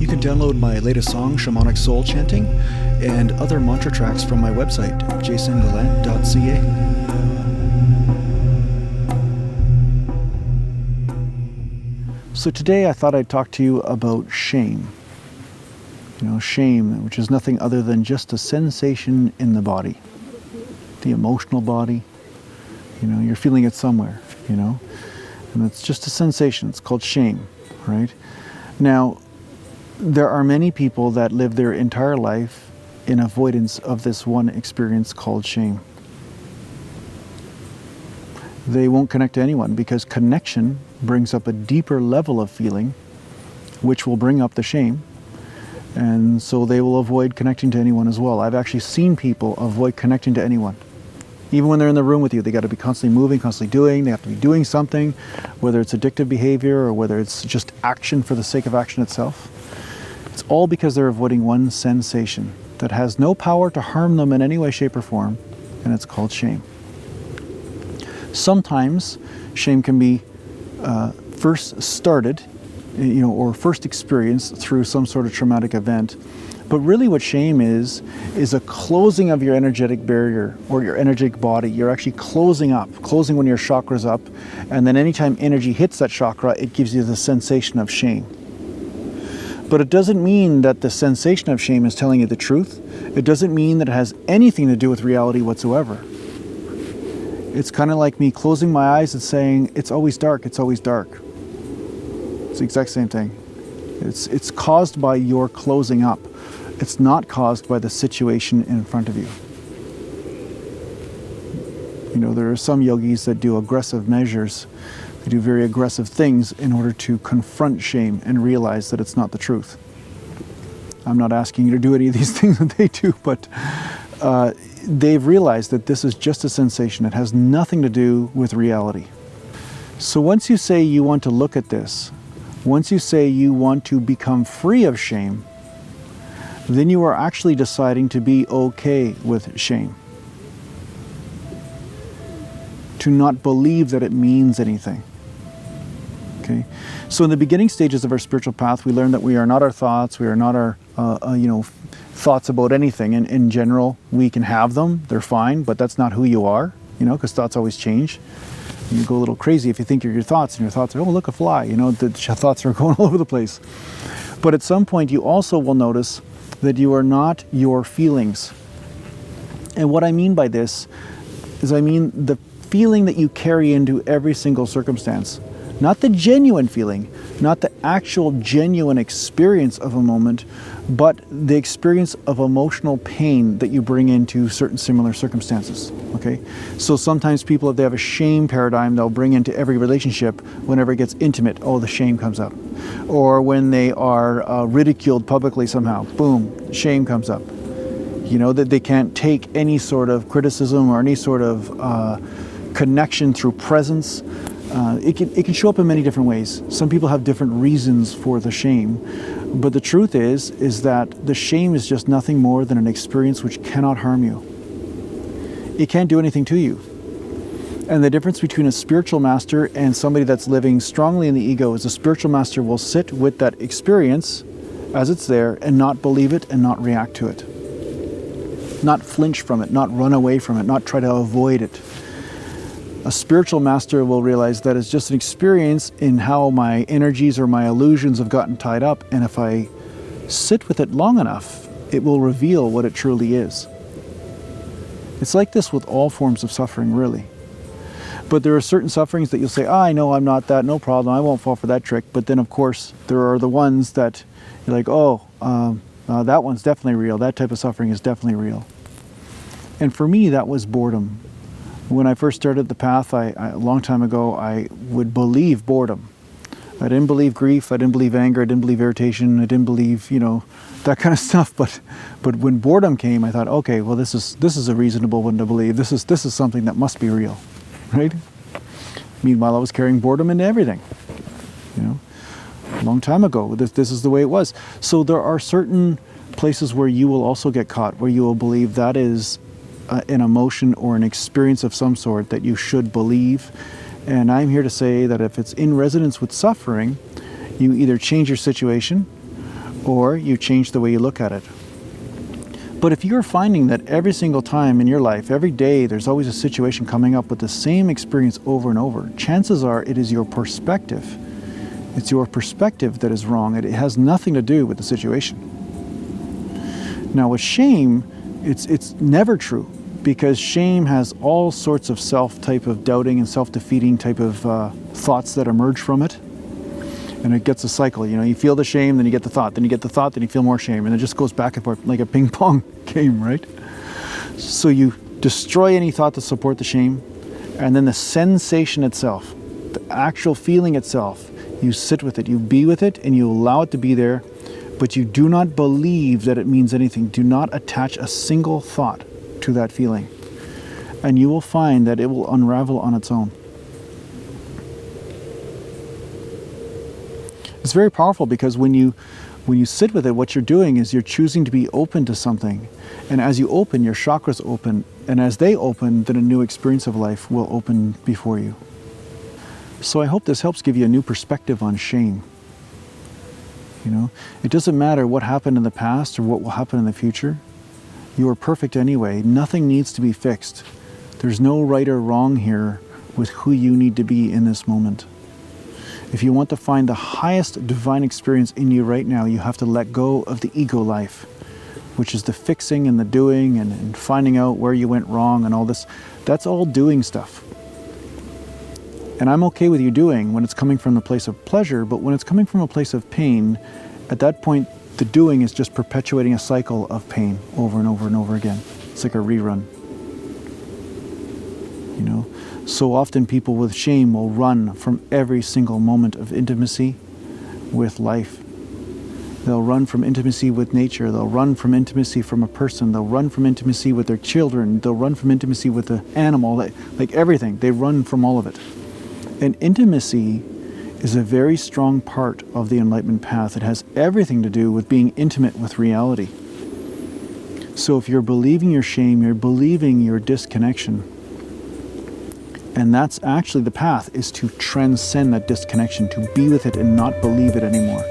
You can download my latest song, Shamanic Soul Chanting, and other mantra tracks from my website, JasonGallant.ca. So today I thought I'd talk to you about shame. Shame, which is nothing other than just a sensation in the body, the emotional body. You're feeling it somewhere, and it's just a sensation. It's called shame, right? Now, there are many people that live their entire life in avoidance of this one experience called shame. They won't connect to anyone because connection brings up a deeper level of feeling, which will bring up the shame. And so they will avoid connecting to anyone as well. I've actually seen people avoid connecting to anyone. Even when they're in the room with you, they got to be constantly moving, constantly doing. They have to be doing something, whether it's addictive behavior or whether it's just action for the sake of action itself. It's all because they're avoiding one sensation that has no power to harm them in any way, shape, or form, and it's called shame. Sometimes shame can be first started, or first experienced through some sort of traumatic event. But really what shame is a closing of your energetic barrier or your energetic body. You're actually closing when your chakra's up, and then anytime energy hits that chakra, it gives you the sensation of shame. But it doesn't mean that the sensation of shame is telling you the truth. It doesn't mean that it has anything to do with reality whatsoever. It's kind of like me closing my eyes and saying, it's always dark, it's always dark. It's the exact same thing. It's caused by your closing up. It's not caused by the situation in front of you. There are some yogis that do aggressive measures. They do very aggressive things in order to confront shame and realize that it's not the truth. I'm not asking you to do any of these things that they do, but they've realized that this is just a sensation. It has nothing to do with reality. So once you say you want to look at this, once you say you want to become free of shame, then you are actually deciding to be okay with shame. To not believe that it means anything. Okay? So in the beginning stages of our spiritual path, we learn that we are not our thoughts, we are not our thoughts about anything. And in general, we can have them, they're fine, but that's not who you are, because thoughts always change. You go a little crazy if you think you're your thoughts, and your thoughts are, oh, look, a fly. The thoughts are going all over the place. But at some point, you also will notice that you are not your feelings. And what I mean by this is I mean the feeling that you carry into every single circumstance. Not the genuine feeling, not the actual genuine experience of a moment, but the experience of emotional pain that you bring into certain similar circumstances, okay? So sometimes people, if they have a shame paradigm, they'll bring into every relationship, whenever it gets intimate, oh, the shame comes up. Or when they are ridiculed publicly somehow, boom, shame comes up. That they can't take any sort of criticism or any sort of connection through presence. It can show up in many different ways. Some people have different reasons for the shame, but the truth is that the shame is just nothing more than an experience which cannot harm you. It can't do anything to you. And the difference between a spiritual master and somebody that's living strongly in the ego is a spiritual master will sit with that experience as it's there and not believe it and not react to it. Not flinch from it, not run away from it, not try to avoid it. A spiritual master will realize that it's just an experience in how my energies or my illusions have gotten tied up, and if I sit with it long enough, it will reveal what it truly is. It's like this with all forms of suffering, really. But there are certain sufferings that you'll say, I know I'm not that, no problem, I won't fall for that trick. But then, of course, there are the ones that you're like, that one's definitely real. That type of suffering is definitely real. And for me, that was boredom. When I first started the path, a long time ago, I would believe boredom. I didn't believe grief, I didn't believe anger, I didn't believe irritation, I didn't believe, that kind of stuff. But when boredom came, I thought, okay, well, this is a reasonable one to believe. This is something that must be real, right? Meanwhile, I was carrying boredom into everything, a long time ago. This is the way it was. So there are certain places where you will also get caught, where you will believe that is an emotion or an experience of some sort that you should believe. And I'm here to say that if it's in resonance with suffering, you either change your situation or you change the way you look at it. But if you're finding that every single time in your life, every day, there's always a situation coming up with the same experience over and over, chances are it is your perspective. It's your perspective that is wrong. It has nothing to do with the situation. Now with shame, it's never true, because shame has all sorts of type of doubting and self-defeating type of thoughts that emerge from it. And it gets a cycle, you know, you feel the shame, then you get the thought, then you get the thought, then you feel more shame, and it just goes back and forth like a ping pong game, right? So you destroy any thought to support the shame, and then the sensation itself, the actual feeling itself, you sit with it, you be with it, and you allow it to be there, but you do not believe that it means anything. Do not attach a single thought to that feeling, and you will find that it will unravel on its own. It's very powerful, because when you sit with it, what you're doing is you're choosing to be open to something. And as you open, your chakras open. And as they open, then a new experience of life will open before you. So I hope this helps give you a new perspective on shame. You know, it doesn't matter what happened in the past or what will happen in the future. You are perfect anyway. Nothing needs to be fixed. There's no right or wrong here with who you need to be in this moment. If you want to find the highest divine experience in you right now, you have to let go of the ego life, which is the fixing and the doing and finding out where you went wrong and all this. That's all doing stuff. And I'm okay with you doing when it's coming from the place of pleasure, but when it's coming from a place of pain, at that point, the doing is just perpetuating a cycle of pain over and over and over again. It's like a rerun. You know? So often people with shame will run from every single moment of intimacy with life. They'll run from intimacy with nature. They'll run from intimacy from a person. They'll run from intimacy with their children. They'll run from intimacy with the animal. Like everything, they run from all of it. And intimacy is a very strong part of the enlightenment path. It has everything to do with being intimate with reality. So if you're believing your shame, you're believing your disconnection. And that's actually the path, is to transcend that disconnection, to be with it and not believe it anymore.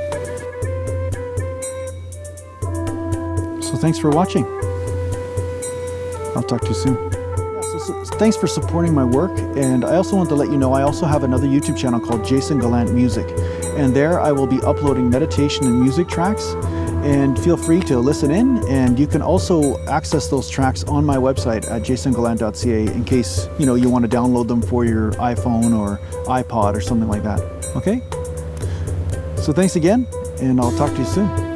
So thanks for watching. I'll talk to you soon. So thanks for supporting my work. And I also want to let you know I also have another YouTube channel called Jason Gallant Music. And there I will be uploading meditation and music tracks. And feel free to listen in, and you can also access those tracks on my website at jasongallant.ca in case you want to download them for your iPhone or iPod or something like that. Okay? So thanks again, and I'll talk to you soon.